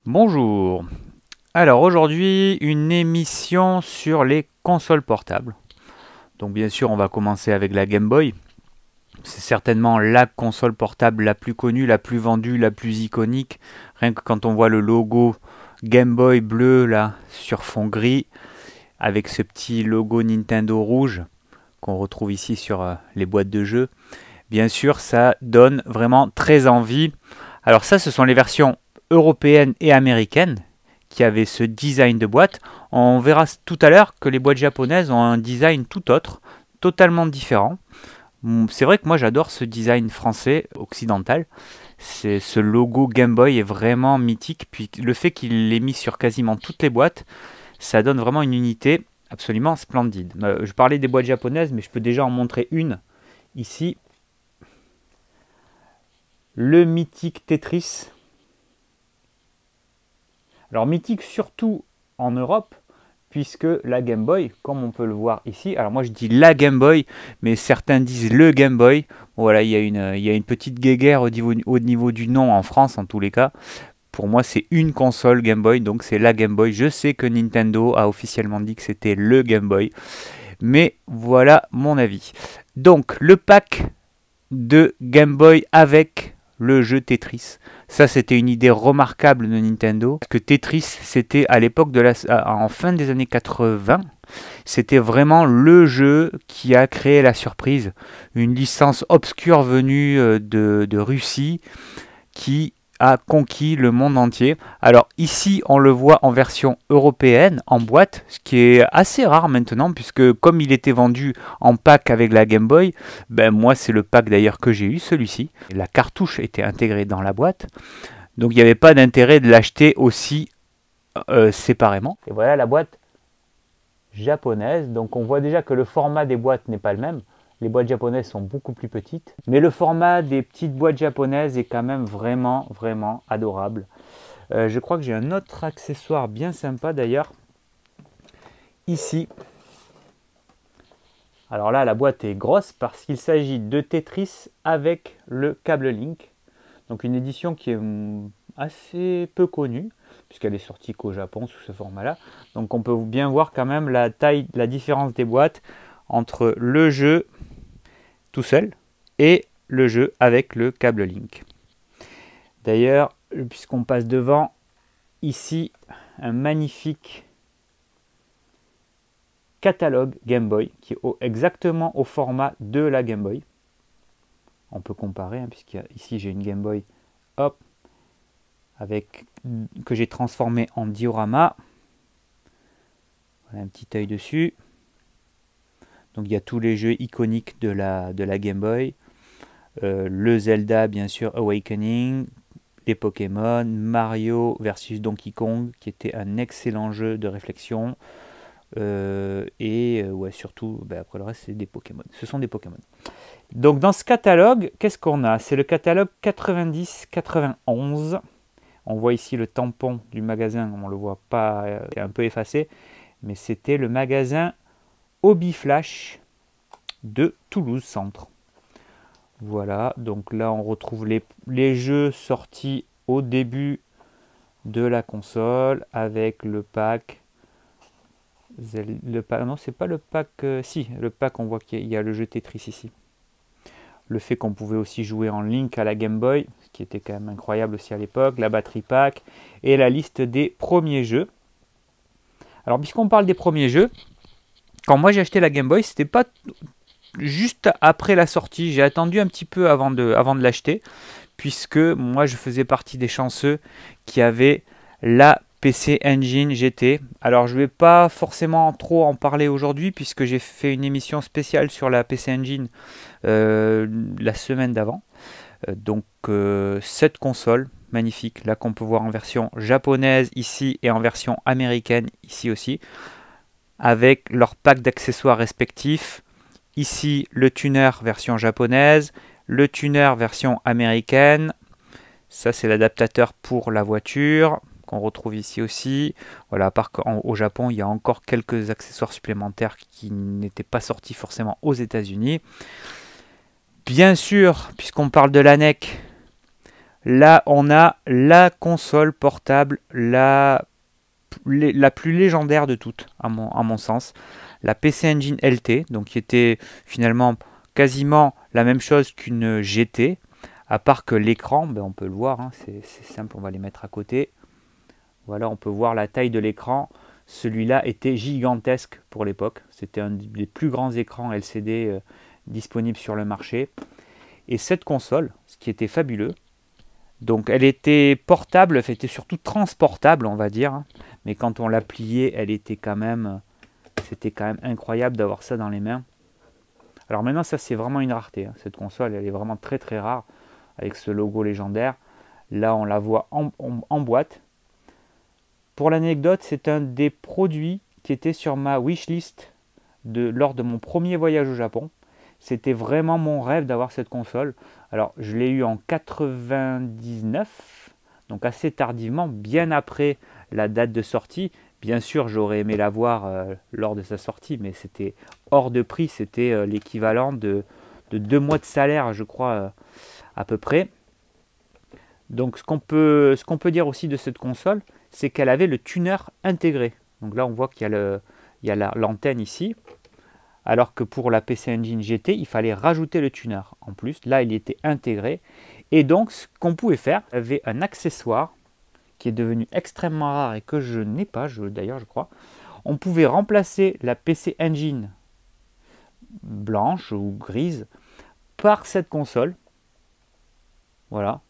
Bonjour. Alors aujourd'hui, une émission sur les consoles portables. Donc bien sûr, on va commencer avec la Game Boy. C'est certainement la console portable la plus connue, la plus vendue, la plus iconique. Rien que quand on voit le logo Game Boy bleu là sur fond gris, avec ce petit logo Nintendo rouge qu'on retrouve ici sur les boîtes de jeux. Bien sûr, ça donne vraiment très envie. Alors ça, ce sont les versions européennes et américaines qui avaient ce design de boîte. On verra tout à l'heure que les boîtes japonaises ont un design tout autre, totalement différent. C'est vrai que moi j'adore ce design français occidental. Ce logo Game Boy est vraiment mythique. Puis le fait qu'il l'ait mis sur quasiment toutes les boîtes, ça donne vraiment une unité absolument splendide. Je parlais des boîtes japonaises, mais je peux déjà en montrer une ici. Le mythique Tetris. Alors mythique surtout en Europe, puisque la Game Boy, comme on peut le voir ici, alors moi je dis la Game Boy, mais certains disent le Game Boy. Voilà, il y a une petite guéguerre au niveau du nom en France en tous les cas. Pour moi c'est une console Game Boy, donc c'est la Game Boy. Je sais que Nintendo a officiellement dit que c'était le Game Boy, mais voilà mon avis. Donc le pack de Game Boy avec le jeu Tetris. Ça, c'était une idée remarquable de Nintendo. Parce que Tetris, c'était à l'époque en fin des années 80, c'était vraiment le jeu qui a créé la surprise. Une licence obscure venue de Russie qui a conquis le monde entier. Alors ici, on le voit en version européenne, en boîte, ce qui est assez rare maintenant, puisque comme il était vendu en pack avec la Game Boy, ben moi c'est le pack d'ailleurs que j'ai eu, celui-ci. La cartouche était intégrée dans la boîte, donc il n'y avait pas d'intérêt de l'acheter aussi séparément. Et voilà la boîte japonaise, donc on voit déjà que le format des boîtes n'est pas le même. Les boîtes japonaises sont beaucoup plus petites. Mais le format des petites boîtes japonaises est quand même vraiment, vraiment adorable. Je crois que j'ai un autre accessoire bien sympa d'ailleurs. Ici. Alors là, la boîte est grosse parce qu'il s'agit de Tetris avec le câble Link. Donc une édition qui est assez peu connue, puisqu'elle est sortie qu'au Japon sous ce format-là. Donc on peut bien voir quand même la taille, la différence des boîtes entre le jeu tout seul et le jeu avec le câble Link. D'ailleurs, puisqu'on passe devant, ici un magnifique catalogue Game Boy qui est exactement au format de la Game Boy. On peut comparer, hein, puisqu'ici j'ai une Game Boy hop, que j'ai transformé en diorama. Voilà un petit œil dessus. Donc il y a tous les jeux iconiques de la Game Boy. Le Zelda, bien sûr, Awakening, les Pokémon, Mario versus Donkey Kong, qui était un excellent jeu de réflexion. Ouais, surtout, après le reste, c'est des Pokémon. Ce sont des Pokémon. Donc dans ce catalogue, qu'est-ce qu'on a? C'est le catalogue 90-91. On voit ici le tampon du magasin, on ne le voit pas, est un peu effacé, mais c'était le magasin Hobby Flash de Toulouse Centre. Voilà, donc là on retrouve les jeux sortis au début de la console avec le pack. Non, c'est pas le pack. Si, le pack, on voit qu'il y a le jeu Tetris ici. Le fait qu'on pouvait aussi jouer en Link à la Game Boy, ce qui était quand même incroyable aussi à l'époque, la batterie pack et la liste des premiers jeux. Alors, puisqu'on parle des premiers jeux, quand moi j'ai acheté la Game Boy, c'était pas juste après la sortie. J'ai attendu un petit peu avant de l'acheter, puisque moi je faisais partie des chanceux qui avaient la PC Engine GT. Alors je ne vais pas forcément trop en parler aujourd'hui, puisque j'ai fait une émission spéciale sur la PC Engine la semaine d'avant. Cette console magnifique, là qu'on peut voir en version japonaise ici et en version américaine ici aussi, avec leur pack d'accessoires respectifs. Ici le tuner version japonaise, le tuner version américaine. Ça c'est l'adaptateur pour la voiture qu'on retrouve ici aussi. Voilà, à part qu'au Japon il y a encore quelques accessoires supplémentaires qui n'étaient pas sortis forcément aux États-Unis. Bien sûr, puisqu'on parle de la NEC, Là, on a la console portable la plus légendaire de toutes, à mon sens. La PC Engine LT, donc qui était finalement quasiment la même chose qu'une GT, à part que l'écran, ben on peut le voir, hein, c'est simple, on va les mettre à côté. Voilà, on peut voir la taille de l'écran. Celui-là était gigantesque pour l'époque. C'était un des plus grands écrans LCD disponibles sur le marché. Et cette console, ce qui était fabuleux, donc elle était portable, elle était surtout transportable, on va dire. Hein, mais quand on la pliait, elle était quand même, c'était quand même incroyable d'avoir ça dans les mains. Alors maintenant, ça c'est vraiment une rareté. Hein. Cette console, elle est vraiment très très rare avec ce logo légendaire. Là, on la voit en boîte. Pour l'anecdote, c'est un des produits qui était sur ma wishlist lors de mon premier voyage au Japon. C'était vraiment mon rêve d'avoir cette console. Alors, je l'ai eu en 99, donc assez tardivement, bien après la date de sortie. Bien sûr, j'aurais aimé l'avoir lors de sa sortie, mais c'était hors de prix. C'était l'équivalent de 2 mois de salaire, je crois, à peu près. Donc, ce qu'on peut dire aussi de cette console, c'est qu'elle avait le tuner intégré. Donc là, on voit qu'il y a l'antenne ici. Alors que pour la PC Engine GT, il fallait rajouter le tuner. En plus, là, il était intégré. Et donc, ce qu'on pouvait faire, il y avait un accessoire qui est devenu extrêmement rare et que je n'ai pas, d'ailleurs, je crois. On pouvait remplacer la PC Engine blanche ou grise par cette console. Voilà.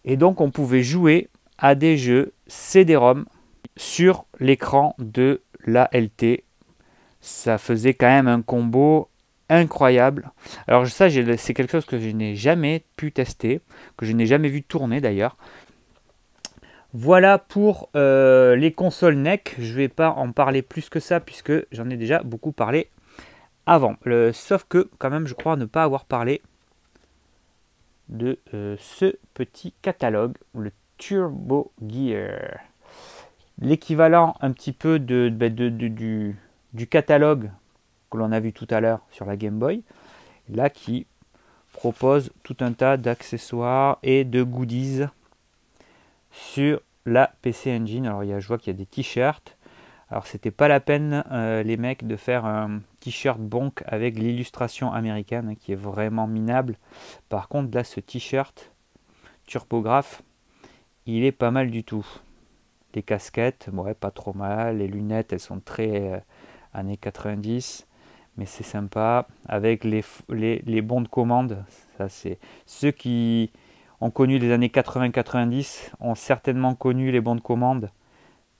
Et donc, on pouvait jouer à des jeux CD-ROM sur l'écran de la LT. Ça faisait quand même un combo incroyable. Alors ça, c'est quelque chose que je n'ai jamais pu tester, que je n'ai jamais vu tourner d'ailleurs. Voilà pour les consoles NEC. Je ne vais pas en parler plus que ça, puisque j'en ai déjà beaucoup parlé avant. Sauf que, quand même, je crois ne pas avoir parlé de ce petit catalogue, le Turbo Gear. L'équivalent un petit peu du catalogue que l'on a vu tout à l'heure sur la Game Boy, là qui propose tout un tas d'accessoires et de goodies sur la PC Engine. Alors je vois qu'il y a des t-shirts. Alors c'était pas la peine les mecs de faire un t-shirt Bonk avec l'illustration américaine hein, qui est vraiment minable. Par contre là ce t-shirt Turbograph, il est pas mal du tout. Les casquettes, ouais, pas trop mal. Les lunettes, elles sont très années 90, mais c'est sympa. Avec les bons de commande, ça c'est ceux qui ont connu les années 80-90 ont certainement connu les bons de commande.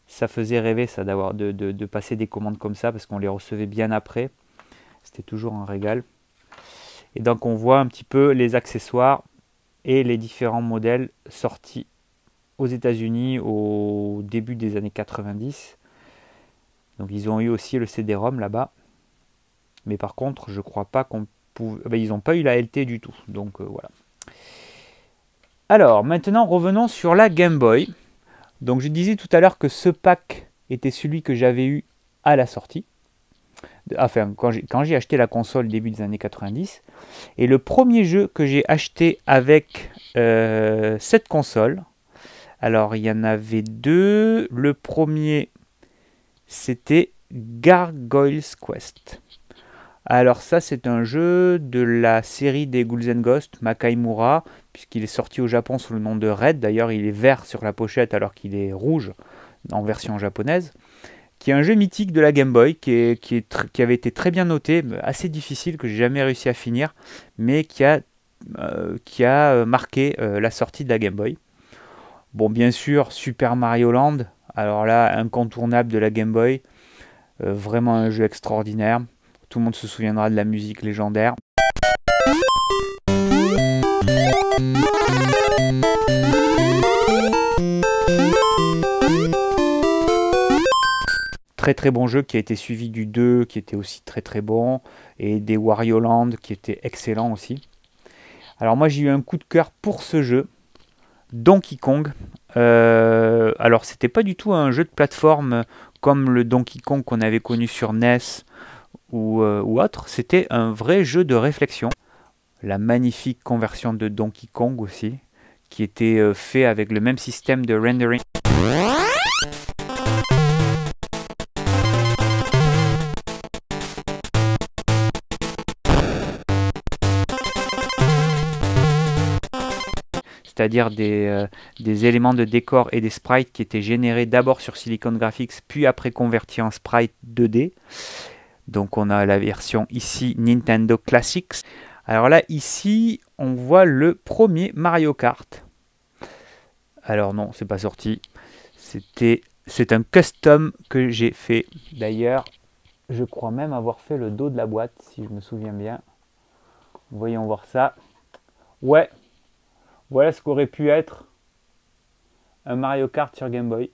Ça faisait rêver ça d'avoir de passer des commandes comme ça parce qu'on les recevait bien après. C'était toujours un régal. Et donc on voit un petit peu les accessoires et les différents modèles sortis aux États-Unis au début des années 90. Donc ils ont eu aussi le CD-ROM là-bas. Mais par contre, je crois pas qu'on pouvait... Ben, ils n'ont pas eu la LT du tout. Donc voilà. Alors, maintenant, revenons sur la Game Boy. Donc je disais tout à l'heure que ce pack était celui que j'avais eu à la sortie. Enfin, quand j'ai acheté la console début des années 90. Et le premier jeu que j'ai acheté avec cette console... Alors, il y en avait deux. Le premier, c'était Gargoyle's Quest. Alors ça, c'est un jeu de la série des Ghouls and Ghosts, Makaimura, puisqu'il est sorti au Japon sous le nom de Red. D'ailleurs, il est vert sur la pochette alors qu'il est rouge en version japonaise. Qui est un jeu mythique de la Game Boy, qui avait été très bien noté, assez difficile, que j'ai jamais réussi à finir, mais qui a marqué la sortie de la Game Boy. Bon, bien sûr, Super Mario Land, alors là, incontournable de la Game Boy, vraiment un jeu extraordinaire. Tout le monde se souviendra de la musique légendaire. Très très bon jeu qui a été suivi du 2 qui était aussi très très bon, et des Wario Land qui était excellent aussi. Alors moi j'ai eu un coup de cœur pour ce jeu. Donkey Kong. Alors c'était pas du tout un jeu de plateforme comme le Donkey Kong qu'on avait connu sur NES ou autre. C'était un vrai jeu de réflexion. La magnifique conversion de Donkey Kong aussi, qui était fait avec le même système de rendering. C'est-à-dire des éléments de décor et des sprites qui étaient générés d'abord sur Silicon Graphics, puis après convertis en sprite 2D. Donc on a la version ici Nintendo Classics. Alors là, ici, on voit le premier Mario Kart. Alors non, c'est pas sorti. C'est un custom que j'ai fait. D'ailleurs, je crois même avoir fait le dos de la boîte, si je me souviens bien. Voyons voir ça. Ouais, voilà ce qu'aurait pu être un Mario Kart sur Game Boy.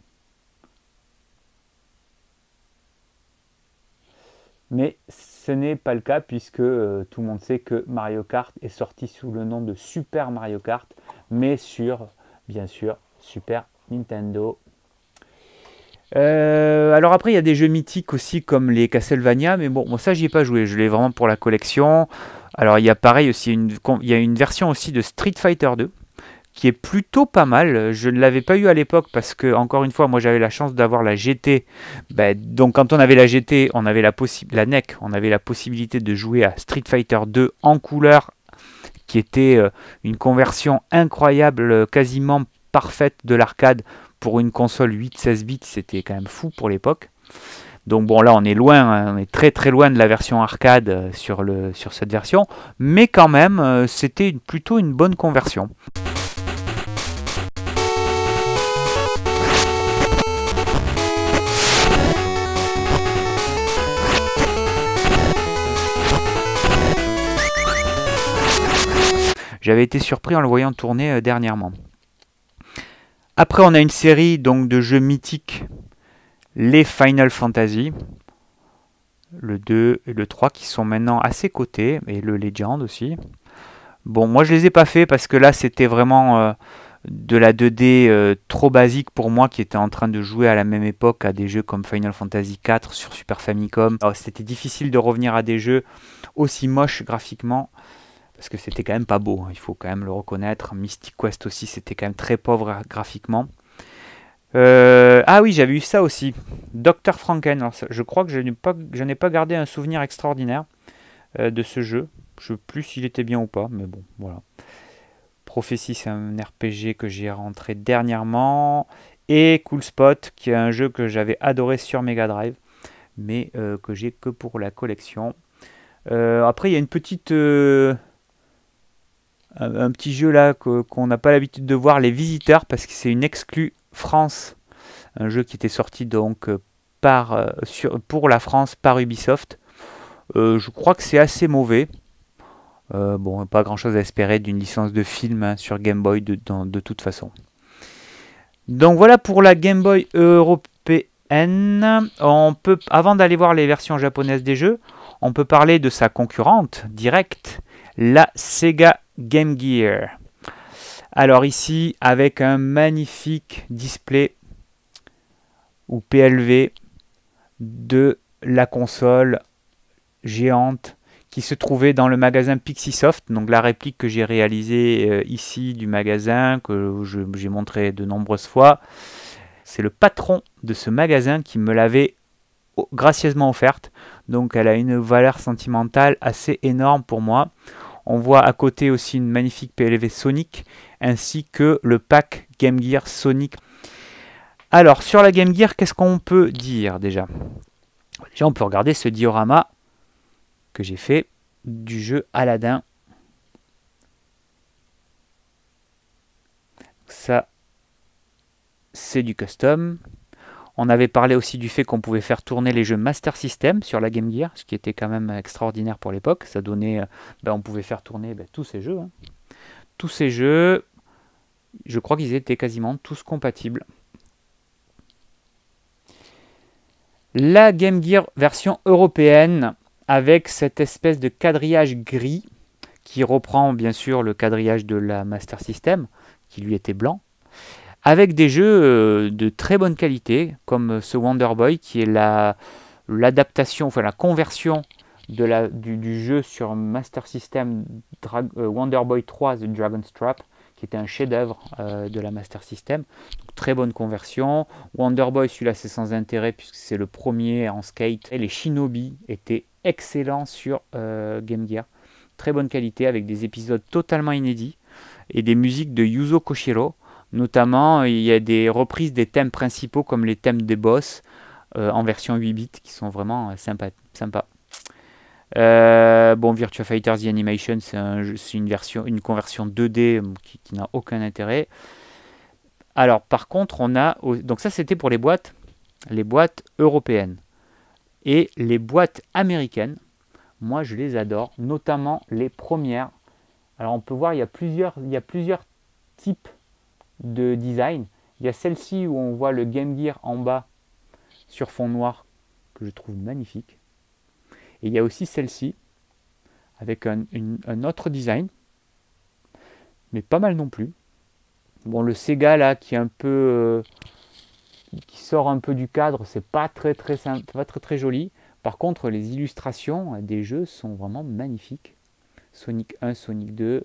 Mais ce n'est pas le cas puisque tout le monde sait que Mario Kart est sorti sous le nom de Super Mario Kart, mais sur, bien sûr, Super Nintendo. Alors après, il y a des jeux mythiques aussi comme les Castlevania, mais bon, moi ça j'y ai pas joué, je l'ai vraiment pour la collection. Alors il y a pareil aussi, il y a une version aussi de Street Fighter 2 qui est plutôt pas mal. Je ne l'avais pas eu à l'époque parce que, encore une fois, moi j'avais la chance d'avoir la GT. Donc quand on avait la GT, on avait la NEC, on avait la possibilité de jouer à Street Fighter 2 en couleur, qui était une conversion incroyable, quasiment parfaite de l'arcade pour une console 8-16 bits. C'était quand même fou pour l'époque. Donc bon, là on est loin, hein, on est très très loin de la version arcade sur cette version, mais quand même c'était plutôt une bonne conversion. J'avais été surpris en le voyant tourner dernièrement. Après, on a une série donc de jeux mythiques, les Final Fantasy, le 2 et le 3 qui sont maintenant assez cotés, et le Legend aussi. Bon, moi je les ai pas fait parce que là c'était vraiment de la 2D trop basique pour moi qui était en train de jouer à la même époque à des jeux comme Final Fantasy 4 sur Super Famicom. C'était difficile de revenir à des jeux aussi moches graphiquement. Parce que c'était quand même pas beau, hein, il faut quand même le reconnaître. Mystic Quest aussi, c'était quand même très pauvre graphiquement. Ah oui, j'avais eu ça aussi. Dr. Franken. Alors, je crois que je n'ai pas gardé un souvenir extraordinaire de ce jeu. Je ne sais plus s'il était bien ou pas, mais bon, voilà. Prophecy, c'est un RPG que j'ai rentré dernièrement. Et Cool Spot, qui est un jeu que j'avais adoré sur Mega Drive, mais que j'ai que pour la collection. Après, il y a une petite... un petit jeu là qu'on n'a pas l'habitude de voir, Les Visiteurs, parce que c'est une exclue France, un jeu qui était sorti donc pour la France par Ubisoft. Je crois que c'est assez mauvais. Bon, pas grand chose à espérer d'une licence de film hein, sur Game Boy de toute façon. Donc voilà pour la Game Boy européenne. Avant d'aller voir les versions japonaises des jeux, on peut parler de sa concurrente directe, la Sega Game Gear. Alors ici, avec un magnifique display ou PLV de la console géante qui se trouvait dans le magasin Pixisoft, donc la réplique que j'ai réalisée ici du magasin, que j'ai montré de nombreuses fois. C'est le patron de ce magasin qui me l'avait gracieusement offerte, donc elle a une valeur sentimentale assez énorme pour moi. On voit à côté aussi une magnifique PLV Sonic, ainsi que le pack Game Gear Sonic. Alors, sur la Game Gear, qu'est-ce qu'on peut dire déjà? Déjà, on peut regarder ce diorama que j'ai fait du jeu Aladdin. Ça, c'est du custom. On avait parlé aussi du fait qu'on pouvait faire tourner les jeux Master System sur la Game Gear, ce qui était quand même extraordinaire pour l'époque. Ça donnait, on pouvait faire tourner tous ces jeux. Hein. Tous ces jeux, je crois qu'ils étaient quasiment tous compatibles. La Game Gear version européenne, avec cette espèce de quadrillage gris, qui reprend bien sûr le quadrillage de la Master System, qui lui était blanc. Avec des jeux de très bonne qualité, comme ce Wonder Boy, qui est l'adaptation, enfin la conversion du jeu sur Master System Wonder Boy 3 The Dragon's Trap, qui était un chef-d'œuvre de la Master System. Donc, très bonne conversion. Wonder Boy, celui-là c'est sans intérêt puisque c'est le premier en skate. Et les Shinobi étaient excellents sur Game Gear. Très bonne qualité avec des épisodes totalement inédits et des musiques de Yuzo Koshiro. Notamment, il y a des reprises des thèmes principaux comme les thèmes des boss en version 8 bits qui sont vraiment sympas. Bon, Virtua Fighter The Animation, c'est une conversion 2D qui n'a aucun intérêt. Alors, par contre, donc ça c'était pour les boîtes européennes. Et les boîtes américaines, moi je les adore, notamment les premières. Alors on peut voir, il y a plusieurs types de design. Il y a celle-ci où on voit le Game Gear en bas sur fond noir, que je trouve magnifique. Et il y a aussi celle-ci, avec un autre design, mais pas mal non plus. Bon, le Sega là, qui est un peu... qui sort un peu du cadre, c'est pas très joli. Par contre, les illustrations des jeux sont vraiment magnifiques. Sonic 1, Sonic 2,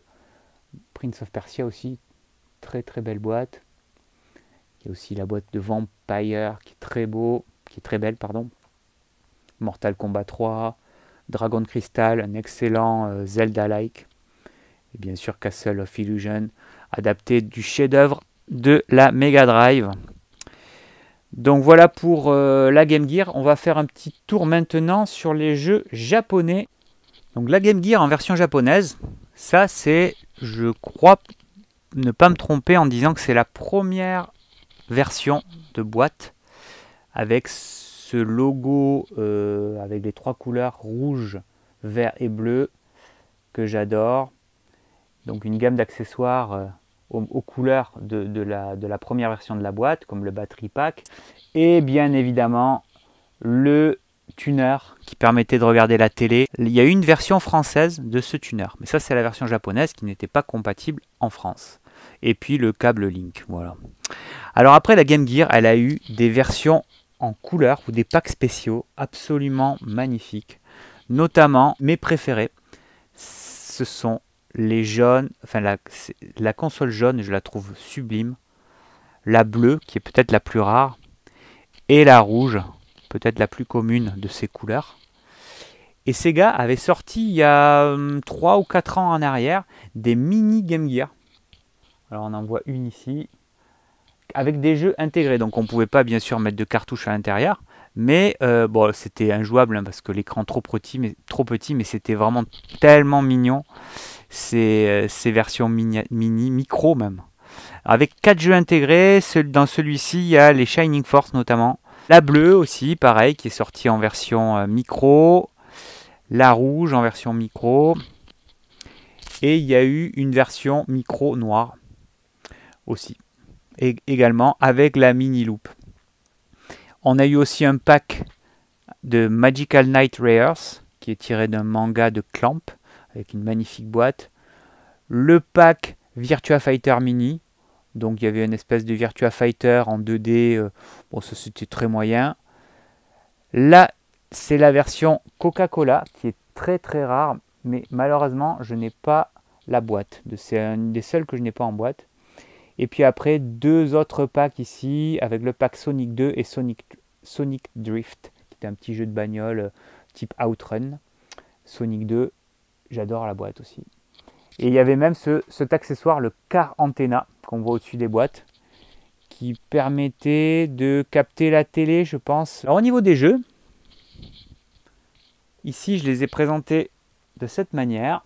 Prince of Persia aussi, très belle boîte. Il y a aussi la boîte de Vampire qui est très belle, pardon. Mortal Kombat 3, Dragon Crystal, un excellent Zelda-like. Et bien sûr Castle of Illusion, adapté du chef-d'œuvre de la Mega Drive. Donc voilà pour la Game Gear. On va faire un petit tour maintenant sur les jeux japonais. Donc la Game Gear en version japonaise, ça c'est, je crois ne pas me tromper en disant que c'est la première version de boîte avec ce logo avec les 3 couleurs rouge, vert et bleu que j'adore. Donc une gamme d'accessoires aux couleurs de la première version de la boîte, comme le battery pack, et bien évidemment le tuner qui permettait de regarder la télé. Il y a eu une version française de ce tuner, mais ça c'est la version japonaise qui n'était pas compatible en France. Et puis le câble Link, voilà. Alors après la Game Gear, elle a eu des versions en couleur ou des packs spéciaux absolument magnifiques. Notamment mes préférés, ce sont les jaunes, enfin la console jaune, je la trouve sublime, la bleue qui est peut-être la plus rare, et la rouge, peut-être la plus commune de ces couleurs. Et Sega avait sorti il y a 3 ou 4 ans en arrière des mini Game Gear. Alors on en voit une ici, avec des jeux intégrés, donc on ne pouvait pas bien sûr mettre de cartouches à l'intérieur, mais bon, c'était injouable hein, parce que l'écran trop petit, mais c'était vraiment tellement mignon. Ces versions micro même. Avec 4 jeux intégrés, dans celui-ci, il y a les Shining Force notamment. La bleue aussi, pareil, qui est sortie en version micro. La rouge en version micro. Et il y a eu une version micro noire aussi. Et également avec la mini loop. On a eu aussi un pack de Magical Knight Rares, qui est tiré d'un manga de Clamp, avec une magnifique boîte. Le pack Virtua Fighter Mini, donc il y avait une espèce de Virtua Fighter en 2D, bon ça c'était très moyen. Là c'est la version Coca-Cola qui est très rare, mais malheureusement je n'ai pas la boîte. C'est une des seules que je n'ai pas en boîte. Et puis après 2 autres packs ici avec le pack Sonic 2 et Sonic Drift, qui est un petit jeu de bagnole type Outrun. Sonic 2, j'adore la boîte aussi. Et il y avait même cet accessoire, le Car Antenna, qu'on voit au-dessus des boîtes, qui permettait de capter la télé, je pense. Alors au niveau des jeux, ici je les ai présentés de cette manière.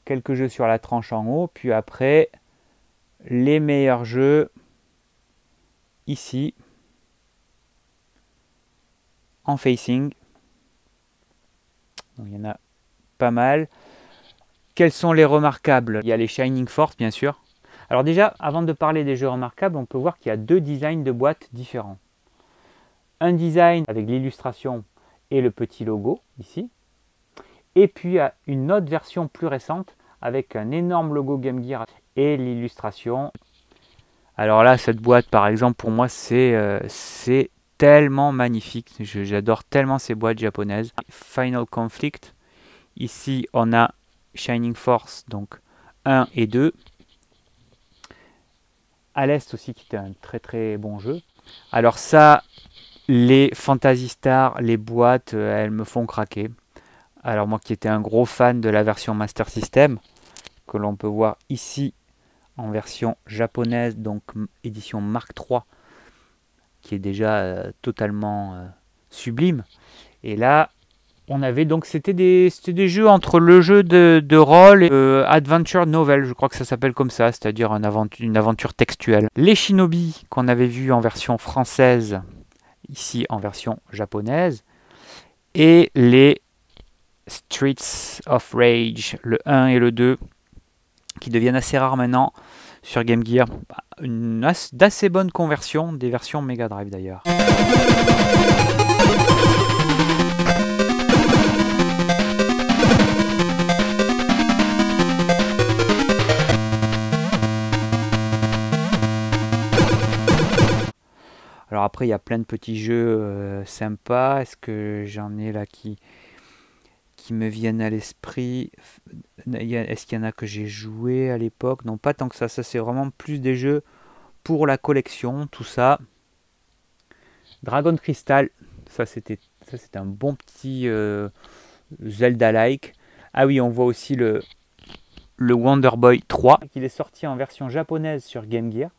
Quelques jeux sur la tranche en haut, puis après les meilleurs jeux ici en facing. Donc, il y en a pas mal. Quels sont les remarquables? Il y a les Shining Force, bien sûr. Alors déjà, avant de parler des jeux remarquables, on peut voir qu'il y a 2 designs de boîtes différents. Un design avec l'illustration et le petit logo, ici. Et puis, il y a une autre version plus récente, avec un énorme logo Game Gear et l'illustration. Alors là, cette boîte, par exemple, pour moi, c'est tellement magnifique. J'adore tellement ces boîtes japonaises. Final Conflict. Ici, on a Shining Force, donc 1 et 2. À l'Est aussi, qui était un très très bon jeu. Alors ça, les Phantasy Star, les boîtes, elles me font craquer. Alors moi qui étais un gros fan de la version Master System, que l'on peut voir ici en version japonaise, donc édition Mark III, qui est déjà totalement sublime. Et là, on avait donc, c'était des jeux entre le jeu de rôle et Adventure Novel, je crois que ça s'appelle comme ça, c'est-à-dire une aventure textuelle. Les Shinobi qu'on avait vu en version française, ici en version japonaise, et les Streets of Rage, le 1 et le 2, qui deviennent assez rares maintenant sur Game Gear. Une d'assez bonne conversion des versions Mega Drive d'ailleurs. Alors après, il y a plein de petits jeux sympas. Est-ce que j'en ai là qui me viennent à l'esprit? Est-ce qu'il y en a que j'ai joué à l'époque? Non, pas tant que ça. Ça, c'est vraiment plus des jeux pour la collection, tout ça. Dragon Crystal, ça c'était un bon petit Zelda-like. Ah oui, on voit aussi le Wonder Boy 3, qui est sorti en version japonaise sur Game Gear,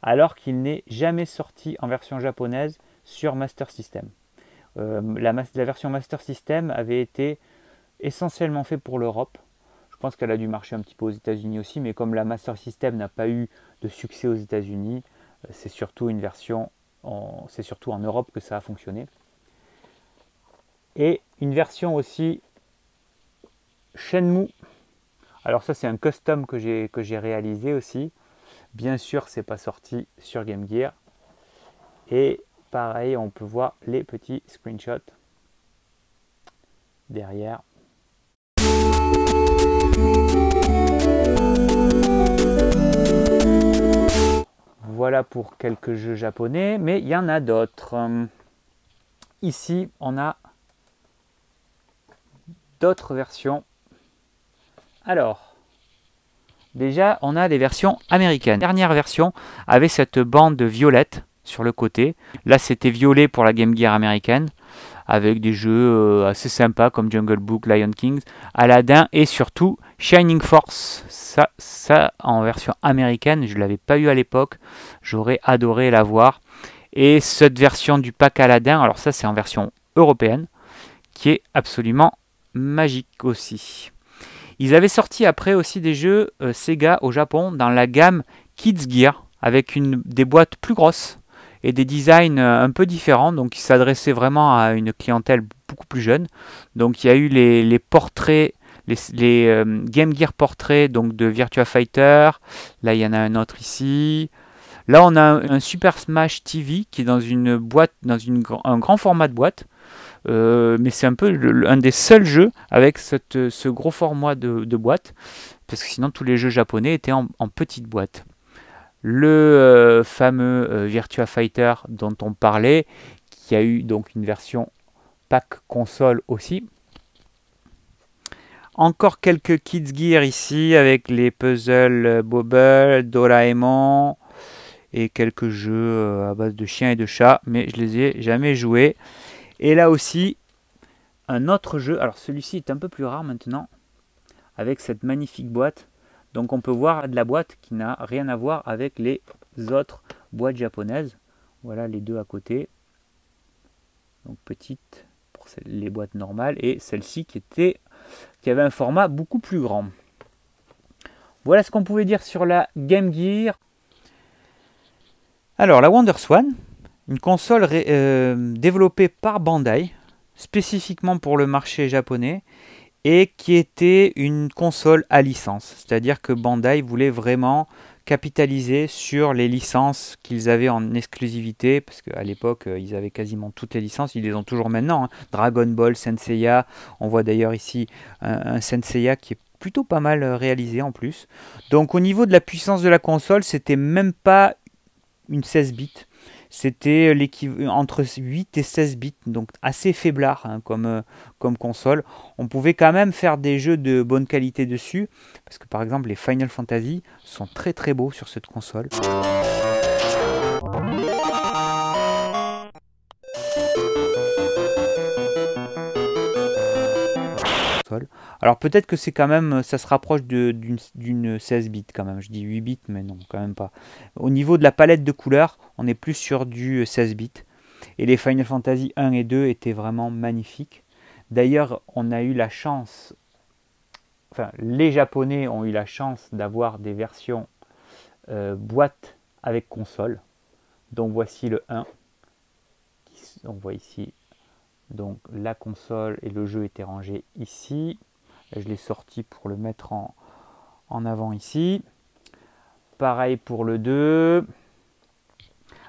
alors qu'il n'est jamais sorti en version japonaise sur Master System. La version Master System avait été essentiellement faite pour l'Europe. Je pense qu'elle a dû marcher un petit peu aux États-Unis aussi, mais comme la Master System n'a pas eu de succès aux États-Unis, c'est surtout une version, c'est surtout en Europe que ça a fonctionné. Et une version aussi Shenmue. Alors ça, c'est un custom que j'ai réalisé aussi. Bien sûr, c'est pas sorti sur Game Gear. Et pareil, on peut voir les petits screenshots derrière. Voilà pour quelques jeux japonais, mais il y en a d'autres. Ici, on a d'autres versions. Alors, déjà, on a des versions américaines. La dernière version avait cette bande violette sur le côté. Là, c'était violet pour la Game Gear américaine, avec des jeux assez sympas comme Jungle Book, Lion King, Aladdin et surtout Shining Force. Ça en version américaine, je ne l'avais pas eu à l'époque. J'aurais adoré l'avoir. Et cette version du pack Aladdin, alors ça c'est en version européenne, qui est absolument magique aussi. Ils avaient sorti après aussi des jeux Sega au Japon dans la gamme Kids Gear, avec des boîtes plus grosses et des designs un peu différents, donc ils s'adressaient vraiment à une clientèle beaucoup plus jeune. Donc il y a eu les portraits, les Game Gear portraits donc de Virtua Fighter. Là il y en a un autre ici. Là on a un Super Smash TV qui est dans une boîte, dans un grand format de boîte. Mais c'est un peu un des seuls jeux avec ce gros format de boîte, parce que sinon tous les jeux japonais étaient en petite boîte. Le fameux Virtua Fighter dont on parlait, qui a eu donc une version pack console aussi. Encore quelques Kids Gear ici avec les puzzles Bobble, Doraemon et quelques jeux à base de chiens et de chats, mais je les ai jamais joués. Et là aussi, un autre jeu, alors celui-ci est un peu plus rare maintenant, avec cette magnifique boîte. Donc on peut voir de la boîte qui n'a rien à voir avec les autres boîtes japonaises. Voilà les deux à côté. Donc petite pour les boîtes normales et celle-ci qui avait un format beaucoup plus grand. Voilà ce qu'on pouvait dire sur la Game Gear. Alors la WonderSwan, une console développée par Bandai, spécifiquement pour le marché japonais, et qui était une console à licence. C'est-à-dire que Bandai voulait vraiment capitaliser sur les licences qu'ils avaient en exclusivité, parce qu'à l'époque, ils avaient quasiment toutes les licences, ils les ont toujours maintenant. Hein. Dragon Ball, Senseiya, on voit d'ailleurs ici un Senseiya qui est plutôt pas mal réalisé en plus. Donc au niveau de la puissance de la console, c'était même pas une 16 bits. C'était entre 8 et 16 bits, donc assez faiblard hein, comme console. On pouvait quand même faire des jeux de bonne qualité dessus, parce que par exemple les Final Fantasy sont très très beaux sur cette console. Alors peut-être que c'est quand même, ça se rapproche d'une 16 bits quand même. Je dis 8 bits, mais non, quand même pas. Au niveau de la palette de couleurs, on est plus sur du 16 bits. Et les Final Fantasy 1 et 2 étaient vraiment magnifiques. D'ailleurs, on a eu la chance, enfin les Japonais ont eu la chance d'avoir des versions boîte avec console. Donc voici le 1. On voit ici donc la console et le jeu étaient rangés ici. Je l'ai sorti pour le mettre en avant ici. Pareil pour le 2.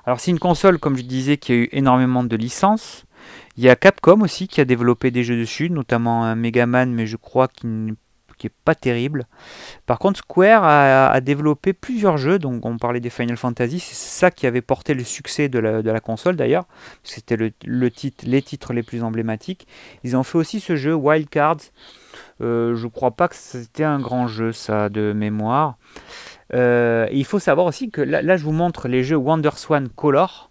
Alors c'est une console, comme je disais, qui a eu énormément de licences. Il y a Capcom aussi qui a développé des jeux dessus, notamment un Mega Man, mais je crois qu'il qui est pas terrible. Par contre, Square a développé plusieurs jeux, donc on parlait des Final Fantasy, c'est ça qui avait porté le succès de la console d'ailleurs, c'était les titres les plus emblématiques. Ils ont fait aussi ce jeu Wild Cards, je crois pas que c'était un grand jeu ça de mémoire. Il faut savoir aussi que là je vous montre les jeux WonderSwan Color,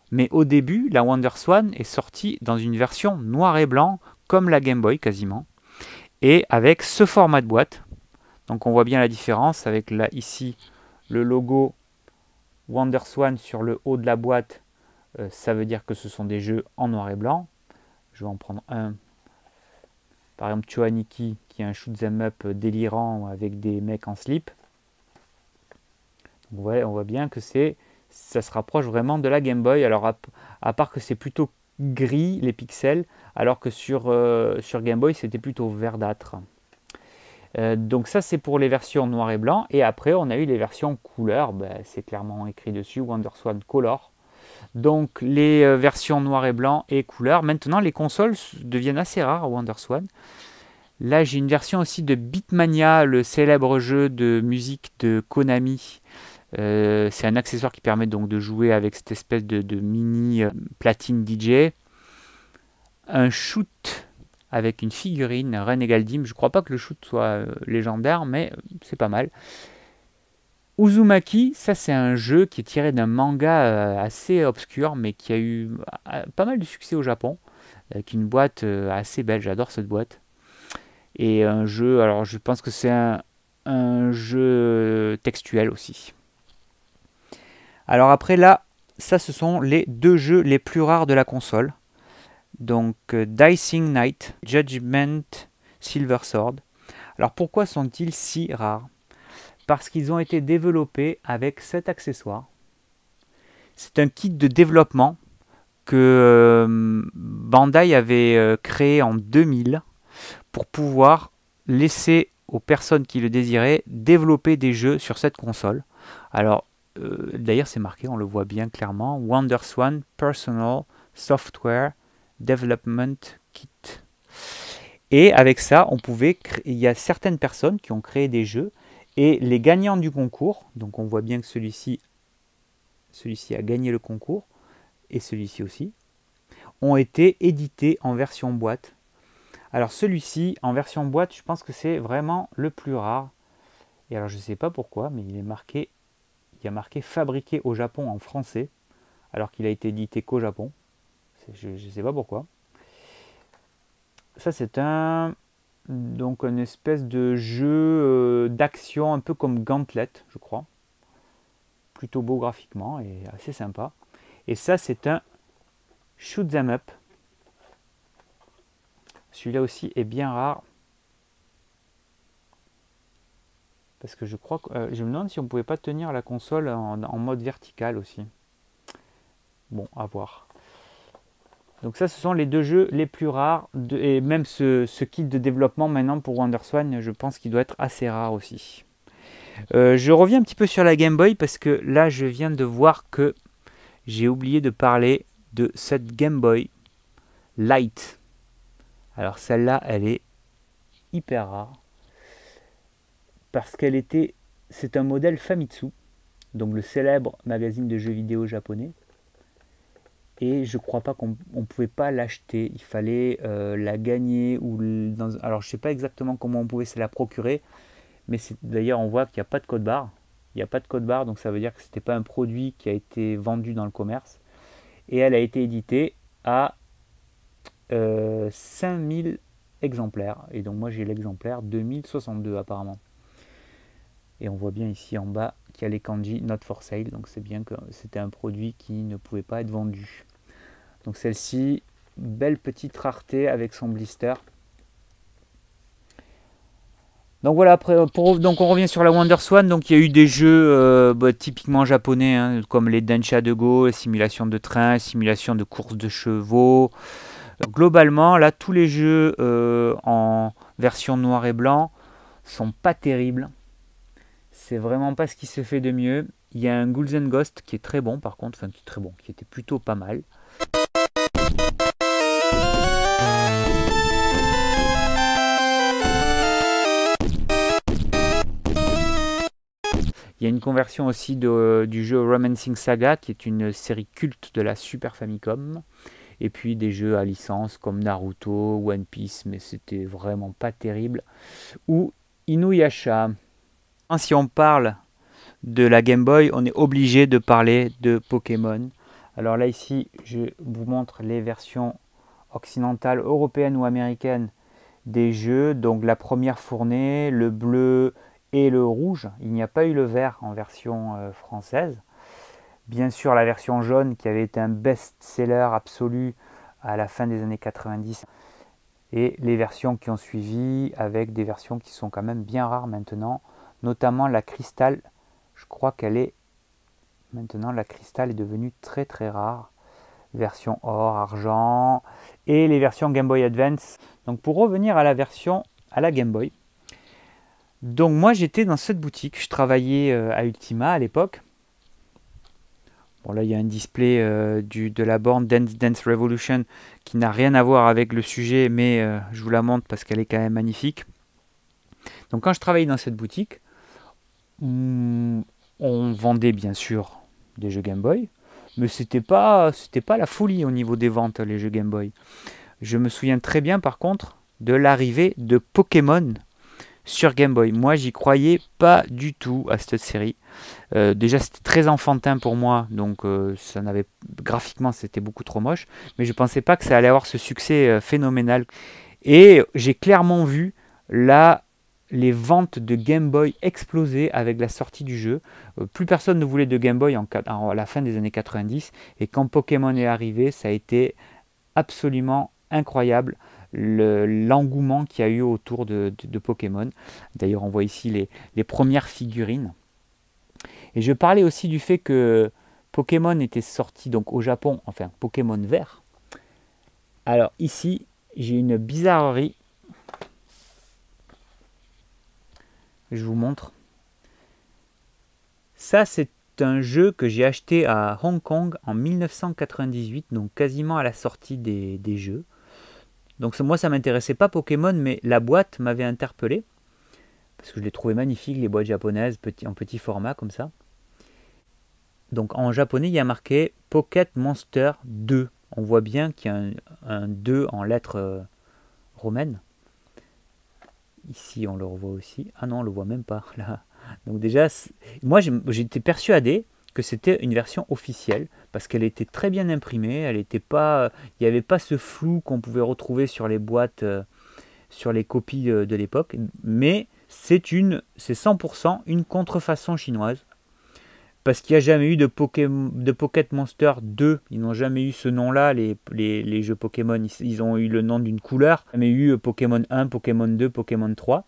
mais au début la WonderSwan est sortie dans une version noir et blanc comme la Game Boy quasiment, et avec ce format de boîte. Donc on voit bien la différence avec là ici le logo WonderSwan sur le haut de la boîte, ça veut dire que ce sont des jeux en noir et blanc. Je vais en prendre un, par exemple Choaniki, qui est un shoot'em up délirant avec des mecs en slip. On voit bien que ça se rapproche vraiment de la Game Boy. Alors à part que c'est plutôt gris les pixels, alors que sur Game Boy c'était plutôt verdâtre. Donc ça c'est pour les versions noir et blanc, et après on a eu les versions couleur, c'est clairement écrit dessus, WonderSwan Color. Donc les versions noir et blanc et couleur. Maintenant les consoles deviennent assez rares WonderSwan. Là j'ai une version aussi de Beatmania, le célèbre jeu de musique de Konami. C'est un accessoire qui permet donc de jouer avec cette espèce de mini platine DJ. Un shoot avec une figurine Renegal Dim. Je crois pas que le shoot soit légendaire, mais c'est pas mal. Uzumaki, ça c'est un jeu qui est tiré d'un manga assez obscur, mais qui a eu pas mal de succès au Japon, avec une boîte assez belle, j'adore cette boîte. Et un jeu, alors je pense que c'est un jeu textuel aussi. Alors après là, ça ce sont les deux jeux les plus rares de la console. Donc Dicing Knight, Judgment, Silver Sword. Alors pourquoi sont-ils si rares? Parce qu'ils ont été développés avec cet accessoire. C'est un kit de développement que Bandai avait créé en 2000 pour pouvoir laisser aux personnes qui le désiraient développer des jeux sur cette console. Alors d'ailleurs c'est marqué, on le voit bien clairement, WonderSwan Personal Software Development Kit. Et avec ça, il y a certaines personnes qui ont créé des jeux, et les gagnants du concours, donc on voit bien que celui-ci a gagné le concours, et celui-ci aussi, ont été édités en version boîte. Alors celui-ci, en version boîte, je pense que c'est vraiment le plus rare. Et alors je ne sais pas pourquoi, mais il y a marqué fabriqué au Japon en français, alors qu'il a été édité qu'au Japon. Je ne sais pas pourquoi. Ça c'est donc une espèce de jeu d'action un peu comme Gauntlet, je crois. Plutôt beau graphiquement et assez sympa. Et ça c'est un shoot 'em up. Celui-là aussi est bien rare. Parce que je crois que je me demande si on pouvait pas tenir la console en mode vertical aussi. Bon, à voir. Donc ça, ce sont les deux jeux les plus rares. Et même ce kit de développement maintenant pour WonderSwan, je pense qu'il doit être assez rare aussi. Je reviens un petit peu sur la Game Boy parce que là, je viens de voir que j'ai oublié de parler de cette Game Boy Light. Alors celle-là, elle est hyper rare. Parce c'est un modèle Famitsu, donc le célèbre magazine de jeux vidéo japonais. Et je crois pas qu'on pouvait pas l'acheter. Il fallait la gagner. Alors je sais pas exactement comment on pouvait se la procurer. Mais d'ailleurs on voit qu'il n'y a pas de code barre. Il n'y a pas de code barre, donc ça veut dire que c'était pas un produit qui a été vendu dans le commerce. Et elle a été éditée à 5000 exemplaires. Et donc moi j'ai l'exemplaire 2062 apparemment. Et on voit bien ici en bas qu'il y a les kanji not for sale. Donc c'est bien que c'était un produit qui ne pouvait pas être vendu. Donc celle-ci, belle petite rareté avec son blister. Donc voilà, après, donc on revient sur la WonderSwan. Donc il y a eu des jeux typiquement japonais, hein, comme les Densha de Go, simulation de train, simulation de course de chevaux. Globalement, là, tous les jeux en version noir et blanc sont pas terribles. C'est vraiment pas ce qui se fait de mieux. Il y a un Ghouls and Ghosts qui est très bon par contre, enfin qui est très bon, qui était plutôt pas mal. Il y a une conversion aussi du jeu Romancing Saga, qui est une série culte de la Super Famicom. Et puis des jeux à licence comme Naruto, One Piece, mais c'était vraiment pas terrible. Ou Inuyasha. Si on parle de la Game Boy, on est obligé de parler de Pokémon. Alors là ici, je vous montre les versions occidentales, européennes ou américaines des jeux. Donc la première fournée, le bleu et le rouge. Il n'y a pas eu le vert en version française. Bien sûr la version jaune qui avait été un best-seller absolu à la fin des années 90. Et les versions qui ont suivi avec des versions qui sont quand même bien rares maintenant. Notamment la cristal. Je crois qu'elle est... Maintenant la cristal est devenue très très rare. Version or, argent. Et les versions Game Boy Advance. Donc pour revenir à la version à la Game Boy. Donc moi j'étais dans cette boutique. Je travaillais à Ultima à l'époque. Bon, là, il y a un display de la borne Dance Dance Revolution qui n'a rien à voir avec le sujet, mais je vous la montre parce qu'elle est quand même magnifique. Donc, quand je travaillais dans cette boutique, on vendait bien sûr des jeux Game Boy, mais c'était pas la folie au niveau des ventes, les jeux Game Boy. Je me souviens très bien, par contre, de l'arrivée de Pokémon sur Game Boy. Moi, j'y croyais pas du tout à cette série. Déjà, c'était très enfantin pour moi, donc graphiquement, c'était beaucoup trop moche. Mais je pensais pas que ça allait avoir ce succès phénoménal. Et j'ai clairement vu là les ventes de Game Boy exploser avec la sortie du jeu. Plus personne ne voulait de Game Boy à la fin des années 90. Et quand Pokémon est arrivé, ça a été absolument incroyable. L'engouement qu'il y a eu autour de Pokémon. D'ailleurs, on voit ici les premières figurines. Et je parlais aussi du fait que Pokémon était sorti donc au Japon, enfin Pokémon vert. Alors ici, j'ai une bizarrerie. Je vous montre. Ça, c'est un jeu que j'ai acheté à Hong Kong en 1998, donc quasiment à la sortie des jeux. Donc moi, ça m'intéressait pas Pokémon, mais la boîte m'avait interpellé. Parce que je les trouvais magnifiques, les boîtes japonaises, en petit format comme ça. Donc en japonais, il y a marqué Pocket Monster 2. On voit bien qu'il y a un 2 en lettres romaines. Ici, on le revoit aussi. Ah non, on le voit même pas là. Donc déjà, moi j'étais persuadé que c'était une version officielle parce qu'elle était très bien imprimée. Elle était pas, il n'y avait pas ce flou qu'on pouvait retrouver sur les boîtes, sur les copies de l'époque. Mais c'est 100% une contrefaçon chinoise. Parce qu'il n'y a jamais eu de Pocket Monster 2. Ils n'ont jamais eu ce nom-là, les jeux Pokémon. Ils ont eu le nom d'une couleur. Il n'y a jamais eu Pokémon 1, Pokémon 2, Pokémon 3.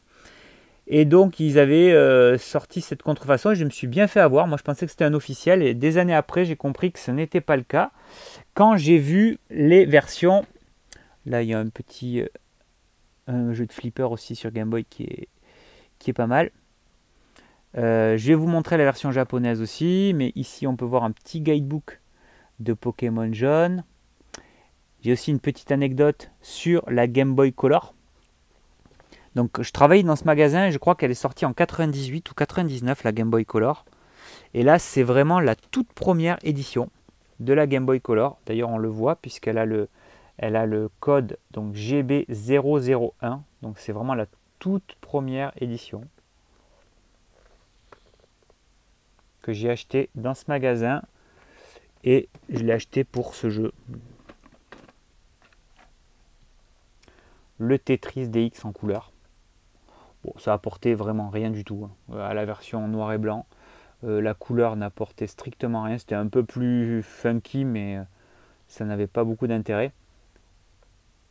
Et donc, ils avaient sorti cette contrefaçon et je me suis bien fait avoir. Moi, je pensais que c'était un officiel. Et des années après, j'ai compris que ce n'était pas le cas. Quand j'ai vu les versions... Là, il y a un jeu de flipper aussi sur Game Boy qui est pas mal. Je vais vous montrer la version japonaise aussi, mais ici on peut voir un petit guidebook de Pokémon jaune. J'ai aussi une petite anecdote sur la Game Boy Color. Donc je travaille dans ce magasin et je crois qu'elle est sortie en 98 ou 99, la Game Boy Color. Et là c'est vraiment la toute première édition. de la Game Boy Color. D'ailleurs, on le voit puisqu'elle a le code donc GB001. Donc c'est vraiment la toute première édition que j'ai acheté dans ce magasin et je l'ai acheté pour ce jeu. Le Tetris DX en couleur. Bon, ça apportait vraiment rien du tout à la version noir et blanc. La couleur n'apportait strictement rien. C'était un peu plus funky, mais ça n'avait pas beaucoup d'intérêt.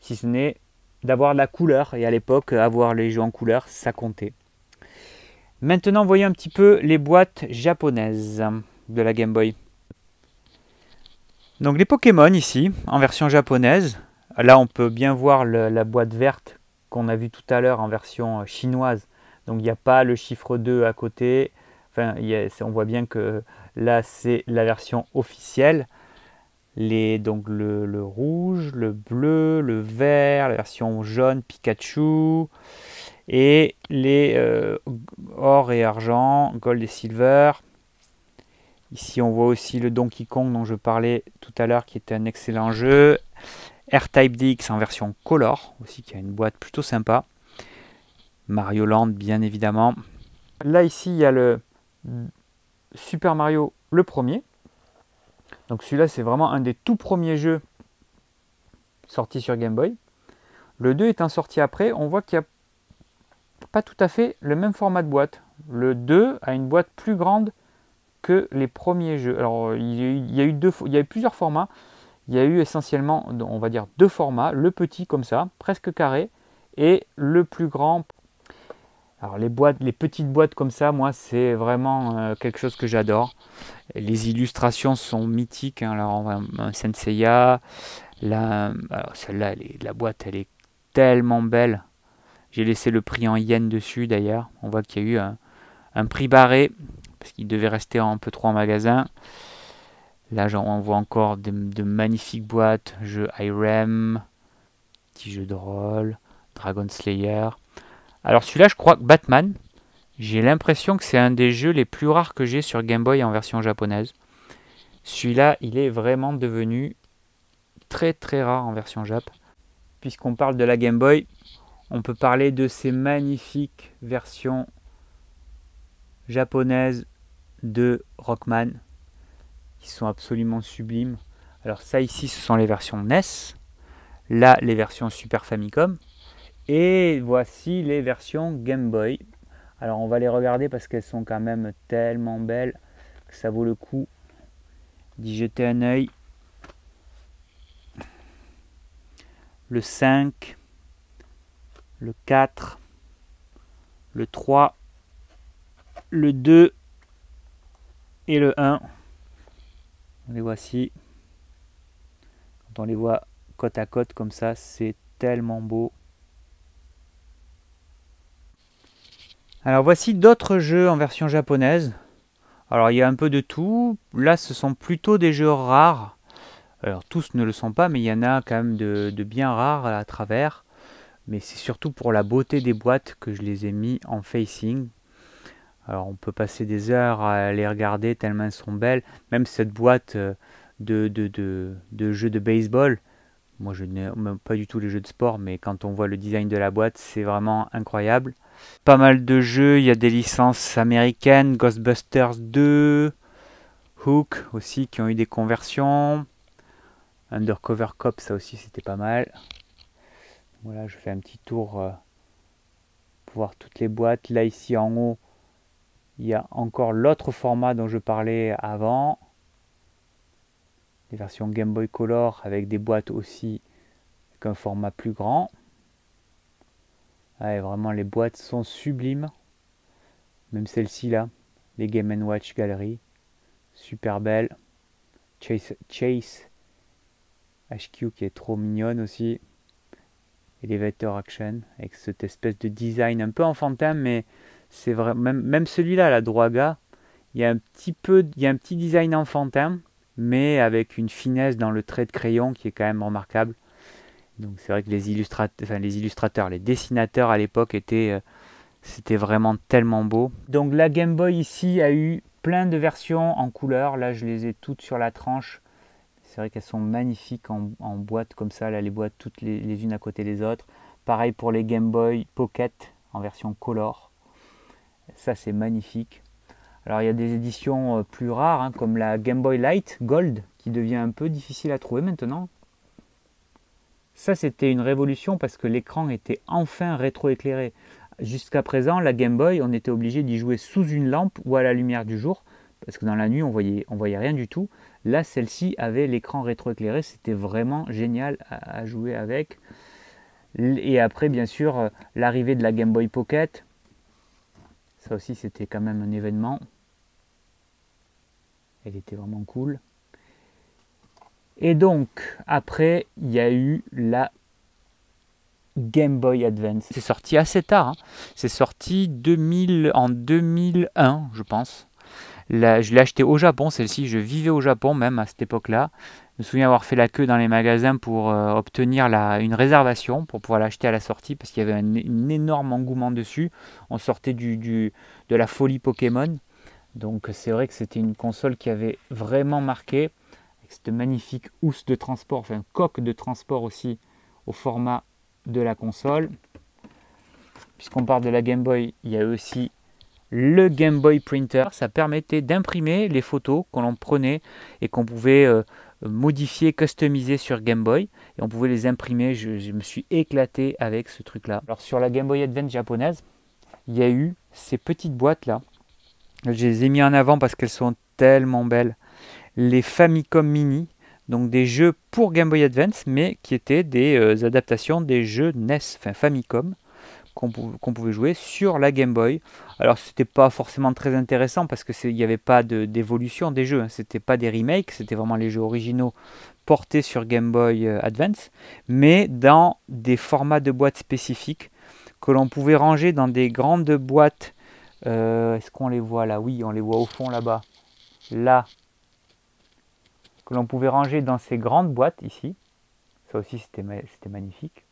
Si ce n'est d'avoir de la couleur. Et à l'époque, avoir les jeux en couleur, ça comptait. Maintenant, voyons un petit peu les boîtes japonaises de la Game Boy. Donc les Pokémon ici, en version japonaise. Là, on peut bien voir la boîte verte qu'on a vue tout à l'heure en version chinoise. Donc il n'y a pas le chiffre 2 à côté. Enfin, on voit bien que là, c'est la version officielle. Donc le rouge, le bleu, le vert, la version jaune Pikachu. Et les or et argent, gold et silver. Ici, on voit aussi le Donkey Kong dont je parlais tout à l'heure, qui était un excellent jeu. R-Type DX en version color, aussi qui a une boîte plutôt sympa. Mario Land, bien évidemment. Là, ici, il y a le Super Mario, le premier. Donc celui-là, c'est vraiment un des tout premiers jeux sortis sur Game Boy. Le 2 étant sorti après, on voit qu'il n'y a pas tout à fait le même format de boîte. Le 2 a une boîte plus grande que les premiers jeux. Alors, il y a eu plusieurs formats. Il y a eu essentiellement, on va dire, deux formats. Le petit comme ça, presque carré, et le plus grand. Alors les petites boîtes comme ça, moi, c'est vraiment quelque chose que j'adore. Les illustrations sont mythiques. Alors, on voit un Senseiya. Là, alors celle-là, la boîte, elle est tellement belle. J'ai laissé le prix en yens dessus, d'ailleurs. On voit qu'il y a eu un prix barré, parce qu'il devait rester un peu trop en magasin. Là, on voit encore de magnifiques boîtes. Jeux IREM, petit jeu de rôle, Dragon Slayer. Alors celui-là, je crois que Batman, j'ai l'impression que c'est un des jeux les plus rares que j'ai sur Game Boy en version japonaise. Celui-là, il est vraiment devenu très très rare en version Jap. Puisqu'on parle de la Game Boy, on peut parler de ces magnifiques versions japonaises de Rockman, qui sont absolument sublimes. Alors ça ici, ce sont les versions NES. Là, les versions Super Famicom. Et voici les versions Game Boy. Alors on va les regarder parce qu'elles sont quand même tellement belles que ça vaut le coup d'y jeter un œil. Le 5, le 4, le 3, le 2 et le 1. Les voici. Quand on les voit côte à côte comme ça, c'est tellement beau. Alors voici d'autres jeux en version japonaise. Alors il y a un peu de tout. Là, ce sont plutôt des jeux rares. Alors tous ne le sont pas, mais il y en a quand même de bien rares à travers. Mais c'est surtout pour la beauté des boîtes que je les ai mis en facing. Alors on peut passer des heures à les regarder tellement elles sont belles. Même cette boîte de jeux de baseball. Moi je n'aime pas du tout les jeux de sport, mais quand on voit le design de la boîte, c'est vraiment incroyable. Pas mal de jeux, il y a des licences américaines, Ghostbusters 2, Hook aussi qui ont eu des conversions. Undercover Cop, ça aussi c'était pas mal. Voilà, je fais un petit tour pour voir toutes les boîtes. Là ici en haut, il y a encore l'autre format dont je parlais avant. Les versions Game Boy Color avec des boîtes aussi avec un format plus grand. Ouais, vraiment les boîtes sont sublimes. Même celle-ci là, les Game & Watch Gallery. Super belle. Chase HQ qui est trop mignonne aussi. Elevator Action avec cette espèce de design un peu enfantin, mais c'est vrai, même celui-là, la Droaga, il y a un petit design enfantin, mais avec une finesse dans le trait de crayon qui est quand même remarquable. Donc c'est vrai que les illustrateurs, les dessinateurs à l'époque c'était vraiment tellement beau. Donc la Game Boy ici a eu plein de versions en couleur. Là je les ai toutes sur la tranche. C'est vrai qu'elles sont magnifiques en boîte comme ça, là les boîtes toutes les unes à côté des autres. Pareil pour les Game Boy Pocket en version color. Ça c'est magnifique. Alors il y a des éditions plus rares, hein, comme la Game Boy Light Gold, qui devient un peu difficile à trouver maintenant. Ça c'était une révolution parce que l'écran était enfin rétroéclairé. Jusqu'à présent, la Game Boy, on était obligé d'y jouer sous une lampe ou à la lumière du jour, parce que dans la nuit, on voyait rien du tout. Là, celle-ci avait l'écran rétroéclairé, c'était vraiment génial à jouer avec. Et après, bien sûr, l'arrivée de la Game Boy Pocket, ça aussi, c'était quand même un événement. Elle était vraiment cool. Et donc, après, il y a eu la Game Boy Advance. C'est sorti assez tard, hein. C'est sorti en 2001, je pense. Là, je l'ai acheté au Japon, celle-ci. Je vivais au Japon même à cette époque-là. Je me souviens avoir fait la queue dans les magasins pour obtenir une réservation pour pouvoir l'acheter à la sortie parce qu'il y avait un énorme engouement dessus. On sortait de la folie Pokémon. Donc c'est vrai que c'était une console qui avait vraiment marqué. Avec cette magnifique housse de transport, enfin coque de transport aussi au format de la console. Puisqu'on parle de la Game Boy, il y a aussi le Game Boy Printer. Ça permettait d'imprimer les photos que l'on prenait et qu'on pouvait modifier, customiser sur Game Boy. Et on pouvait les imprimer. Je me suis éclaté avec ce truc-là. Alors sur la Game Boy Advance japonaise, il y a eu ces petites boîtes-là. Je les ai mis en avant parce qu'elles sont tellement belles. Les Famicom Mini. Donc des jeux pour Game Boy Advance, mais qui étaient des adaptations des jeux NES, enfin Famicom, qu'on pouvait jouer sur la Game Boy. Alors c'était pas forcément très intéressant parce que il n'y avait pas d'évolution des jeux, hein. C'était pas des remakes, c'était vraiment les jeux originaux portés sur Game Boy Advance, mais dans des formats de boîtes spécifiques que l'on pouvait ranger dans des grandes boîtes. Est-ce qu'on les voit là? Oui, on les voit au fond là-bas. Là, que l'on pouvait ranger dans ces grandes boîtes ici. Ça aussi c'était magnifique.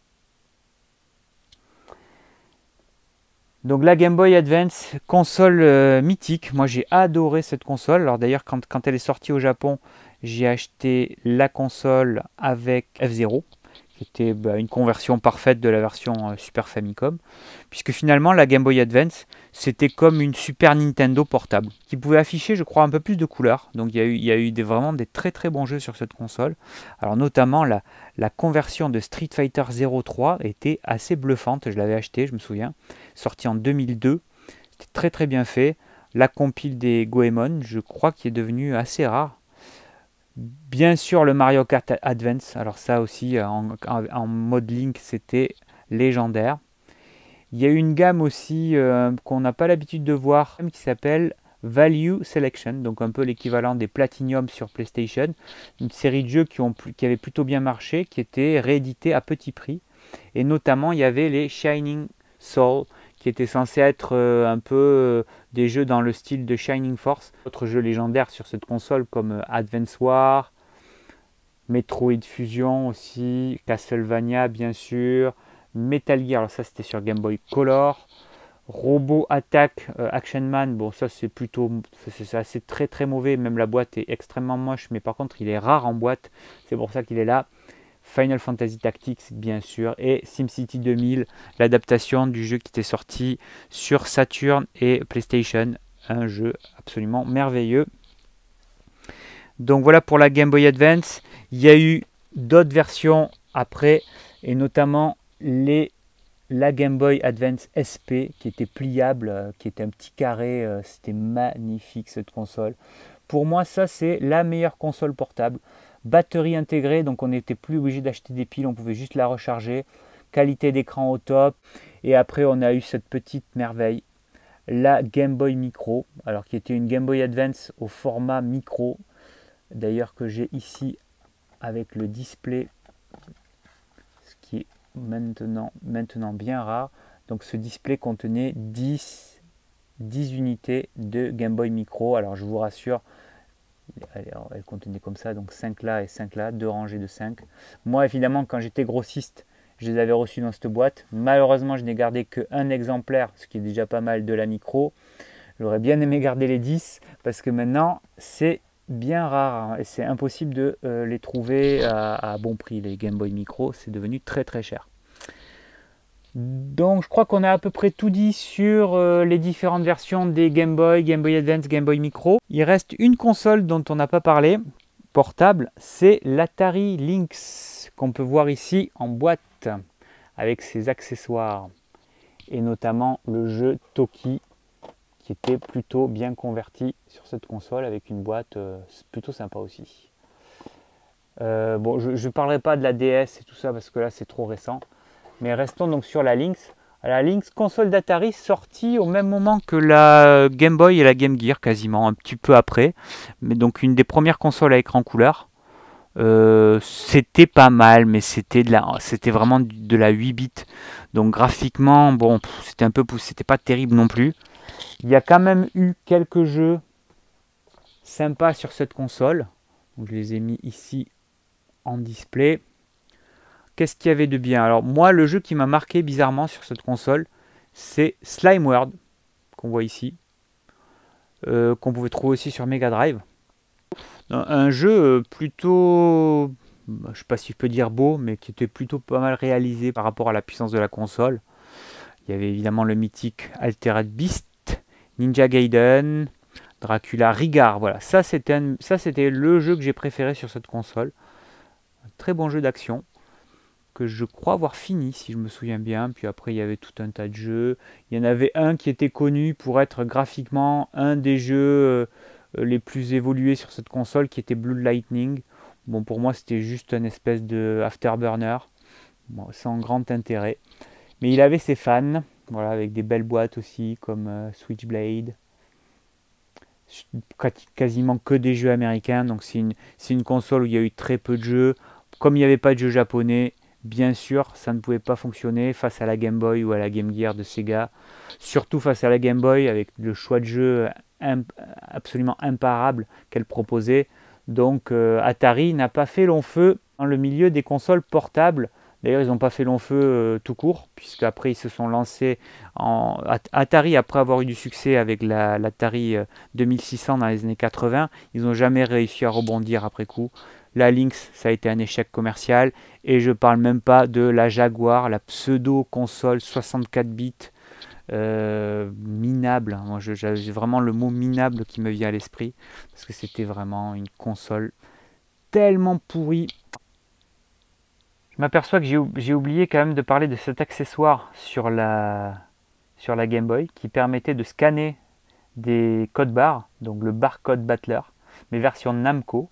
Donc la Game Boy Advance, console mythique. Moi j'ai adoré cette console. Alors d'ailleurs quand elle est sortie au Japon, j'ai acheté la console avec F-Zero, qui était une conversion parfaite de la version Super Famicom. Puisque finalement la Game Boy Advance, c'était comme une Super Nintendo portable, qui pouvait afficher je crois un peu plus de couleurs. Donc il y a eu vraiment des très très bons jeux sur cette console. Alors notamment la conversion de Street Fighter 03 était assez bluffante. Je l'avais acheté, je me souviens, sorti en 2002. C'était très très bien fait. La compile des Goemon, je crois qu'il est devenu assez rare. Bien sûr le Mario Kart Advance, alors ça aussi en mode Link c'était légendaire. Il y a une gamme aussi qu'on n'a pas l'habitude de voir qui s'appelle Value Selection, donc un peu l'équivalent des Platinum sur PlayStation. Une série de jeux qui avaient plutôt bien marché, qui étaient réédités à petit prix. Et notamment il y avait les Shining Soul qui étaient censés être un peu des jeux dans le style de Shining Force. D'autres jeux légendaires sur cette console comme Advance War, Metroid Fusion aussi, Castlevania bien sûr, Metal Gear, alors ça c'était sur Game Boy Color, Robot Attack Action Man, bon ça c'est plutôt, c'est assez très très mauvais, même la boîte est extrêmement moche, mais par contre il est rare en boîte, c'est pour ça qu'il est là. Final Fantasy Tactics bien sûr, et SimCity 2000, l'adaptation du jeu qui était sorti sur Saturn et PlayStation, un jeu absolument merveilleux. Donc voilà pour la Game Boy Advance. Il y a eu d'autres versions après, et notamment la Game Boy Advance SP qui était pliable, qui était un petit carré. C'était magnifique cette console. Pour moi ça c'est la meilleure console portable. Batterie intégrée, donc on n'était plus obligé d'acheter des piles, on pouvait juste la recharger. Qualité d'écran au top. Et après on a eu cette petite merveille, la Game Boy Micro, alors qui était une Game Boy Advance au format micro. D'ailleurs que j'ai ici avec le display, ce qui est maintenant bien rare. Donc ce display contenait 10 unités de Game Boy Micro. Alors je vous rassure, elle contenait comme ça, donc 5 là et 5 là, 2 rangées de 5. Moi évidemment quand j'étais grossiste, je les avais reçus dans cette boîte. Malheureusement je n'ai gardé qu'un exemplaire, ce qui est déjà pas mal de la micro. J'aurais bien aimé garder les 10 parce que maintenant c'est bien rares hein, et c'est impossible de les trouver à bon prix. Les Game Boy Micro, c'est devenu très très cher. Donc je crois qu'on a à peu près tout dit sur les différentes versions des Game Boy Advance, Game Boy Micro. Il reste une console dont on n'a pas parlé, portable, c'est l'Atari Lynx qu'on peut voir ici en boîte avec ses accessoires et notamment le jeu Toki qui était plutôt bien converti sur cette console avec une boîte plutôt sympa aussi. Bon, je ne parlerai pas de la DS et tout ça parce que là c'est trop récent. Mais restons donc sur la Lynx. La Lynx, console d'Atari sortie au même moment que la Game Boy et la Game Gear, quasiment un petit peu après. Mais donc une des premières consoles à écran couleur. C'était pas mal, mais c'était vraiment de la 8 bits. Donc graphiquement, bon, c'était pas terrible non plus. Il y a quand même eu quelques jeux sympas sur cette console. Donc, je les ai mis ici en display. Qu'est-ce qu'il y avait de bien? Alors moi, le jeu qui m'a marqué bizarrement sur cette console, c'est Slime World, qu'on voit ici, qu'on pouvait trouver aussi sur Mega Drive. Un jeu plutôt, je ne sais pas si je peux dire beau, mais qui était plutôt pas mal réalisé par rapport à la puissance de la console. Il y avait évidemment le mythique Altered Beast, Ninja Gaiden, Dracula, Rigard. Voilà, ça c'était le jeu que j'ai préféré sur cette console. Un très bon jeu d'action que je crois avoir fini si je me souviens bien. Puis après il y avait tout un tas de jeux. Il y en avait un qui était connu pour être graphiquement un des jeux les plus évolués sur cette console qui était Blue Lightning. Bon, pour moi c'était juste une espèce de afterburner, bon, sans grand intérêt. Mais il avait ses fans, voilà, avec des belles boîtes aussi comme Switchblade. Quasiment que des jeux américains, donc c'est une console où il y a eu très peu de jeux. Comme il n'y avait pas de jeux japonais, bien sûr, ça ne pouvait pas fonctionner face à la Game Boy ou à la Game Gear de Sega. Surtout face à la Game Boy avec le choix de jeu absolument imparable qu'elle proposait. Donc Atari n'a pas fait long feu dans le milieu des consoles portables. D'ailleurs, ils n'ont pas fait long feu tout court, puisqu'après ils se sont lancés en Atari, après avoir eu du succès avec l'Atari 2600 dans les années 80, ils n'ont jamais réussi à rebondir après coup. La Lynx, ça a été un échec commercial, et je ne parle même pas de la Jaguar, la pseudo-console 64 bits minable. Moi, j'ai vraiment le mot minable qui me vient à l'esprit, parce que c'était vraiment une console tellement pourrie. Je m'aperçois que j'ai oublié quand même de parler de cet accessoire sur la Game Boy qui permettait de scanner des codes barres, donc le barcode battler, mais version Namco,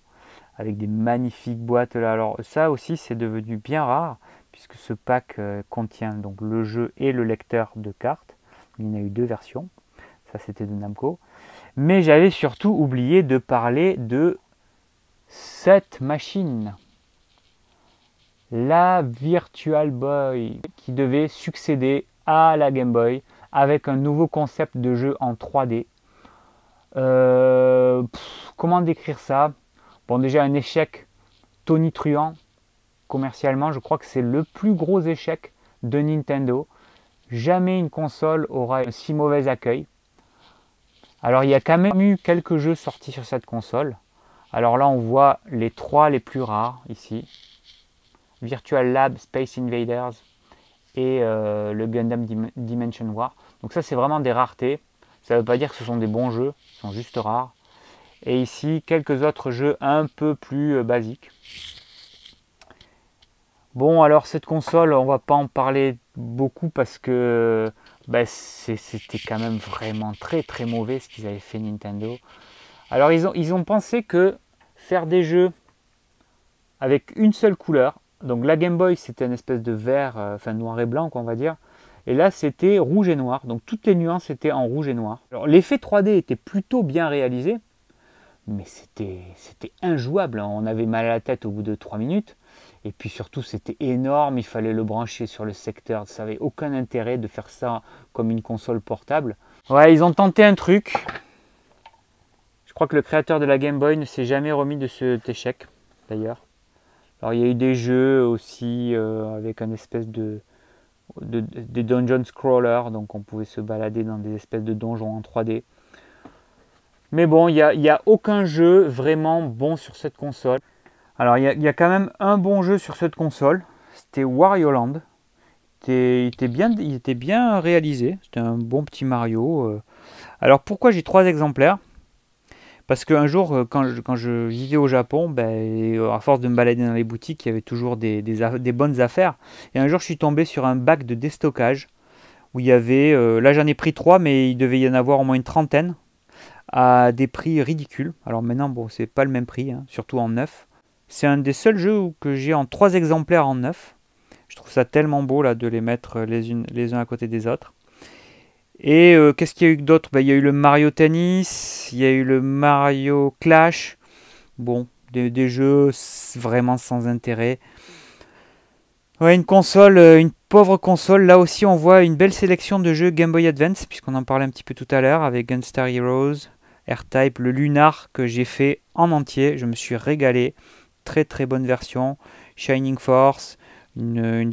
avec des magnifiques boîtes là. Alors ça aussi c'est devenu bien rare, puisque ce pack contient donc le jeu et le lecteur de cartes. Il y en a eu deux versions, ça c'était de Namco. Mais j'avais surtout oublié de parler de cette machine. La Virtual Boy qui devait succéder à la Game Boy avec un nouveau concept de jeu en 3D. Comment décrire ça? Bon, déjà un échec tonitruant commercialement. Je crois que c'est le plus gros échec de Nintendo. Jamais une console aura un si mauvais accueil. Alors il y a quand même eu quelques jeux sortis sur cette console. Alors là on voit les trois les plus rares ici. Virtual Lab, Space Invaders et le Gundam Dimension War. Donc ça c'est vraiment des raretés. Ça ne veut pas dire que ce sont des bons jeux, ils sont juste rares. Et ici quelques autres jeux un peu plus basiques. Bon alors cette console on va pas en parler beaucoup parce que c'était quand même vraiment très très mauvais ce qu'ils avaient fait Nintendo. Alors ils ont pensé que faire des jeux avec une seule couleur, donc la Game Boy c'était une espèce de vert, enfin noir et blanc on va dire, et là c'était rouge et noir, donc toutes les nuances étaient en rouge et noir. Alors l'effet 3D était plutôt bien réalisé, mais c'était injouable, on avait mal à la tête au bout de 3 minutes, et puis surtout c'était énorme, il fallait le brancher sur le secteur, ça n'avait aucun intérêt de faire ça comme une console portable. Ouais, ils ont tenté un truc, je crois que le créateur de la Game Boy ne s'est jamais remis de cet échec d'ailleurs. Alors il y a eu des jeux aussi avec un espèce des dungeon scroller, donc on pouvait se balader dans des espèces de donjons en 3D. Mais bon, il y a aucun jeu vraiment bon sur cette console. Alors, il y a quand même un bon jeu sur cette console. C'était Wario Land. Il était bien réalisé. C'était un bon petit Mario. Alors, pourquoi j'ai 3 exemplaires? Parce qu'un jour, quand je vivais au Japon, ben, à force de me balader dans les boutiques, il y avait toujours des bonnes affaires. Et un jour, je suis tombé sur un bac de déstockage où il y avait, là j'en ai pris 3, mais il devait y en avoir au moins une trentaine, à des prix ridicules. Alors maintenant, bon, c'est pas le même prix, hein, surtout en neuf. C'est un des seuls jeux que j'ai en 3 exemplaires en neuf. Je trouve ça tellement beau là de les mettre les uns à côté des autres. Et qu'est-ce qu'il y a eu d'autre? Ben, il y a eu le Mario Tennis, il y a eu le Mario Clash. Bon, des jeux vraiment sans intérêt. Ouais, une console, une pauvre console. Là aussi, on voit une belle sélection de jeux Game Boy Advance, puisqu'on en parlait un petit peu tout à l'heure, avec Gunstar Heroes, R-Type, le Lunar que j'ai fait en entier. Je me suis régalé. Très très bonne version. Shining Force, une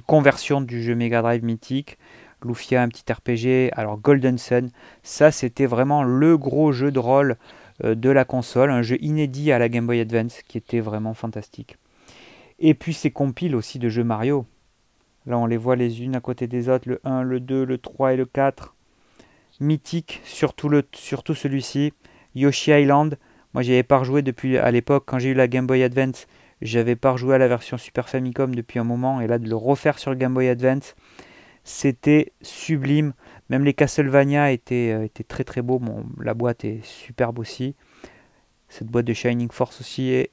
conversion du jeu Mega Drive mythique. Lufia, un petit RPG. Alors Golden Sun, ça c'était vraiment le gros jeu de rôle de la console. Un jeu inédit à la Game Boy Advance qui était vraiment fantastique. Et puis ces compiles aussi de jeux Mario. Là on les voit les unes à côté des autres, le 1, le 2, le 3 et le 4. Mythique, surtout celui-ci. Yoshi Island. Moi j'y avais pas rejoué depuis à l'époque quand j'ai eu la Game Boy Advance. J'avais pas rejoué à la version Super Famicom depuis un moment. Et là de le refaire sur Game Boy Advance, c'était sublime. Même les Castlevania étaient très très beaux. Bon, la boîte est superbe aussi. Cette boîte de Shining Force aussi est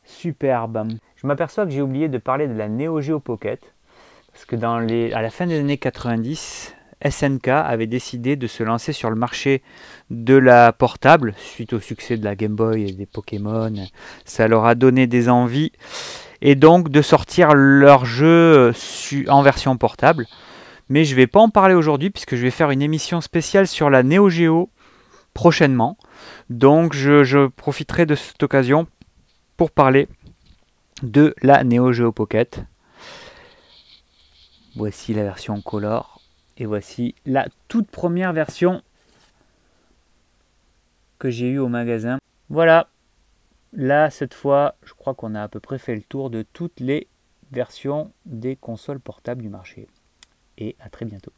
superbe. Je m'aperçois que j'ai oublié de parler de la Neo Geo Pocket. Parce que à la fin des années 90, SNK avait décidé de se lancer sur le marché de la portable, suite au succès de la Game Boy et des Pokémon. Ça leur a donné des envies. Et donc de sortir leur jeu en version portable. Mais je ne vais pas en parler aujourd'hui, puisque je vais faire une émission spéciale sur la Neo Geo prochainement. Donc je profiterai de cette occasion pour parler de la Neo Geo Pocket. Voici la version color et voici la toute première version que j'ai eue au magasin. Voilà, là cette fois je crois qu'on a à peu près fait le tour de toutes les versions des consoles portables du marché. Et à très bientôt.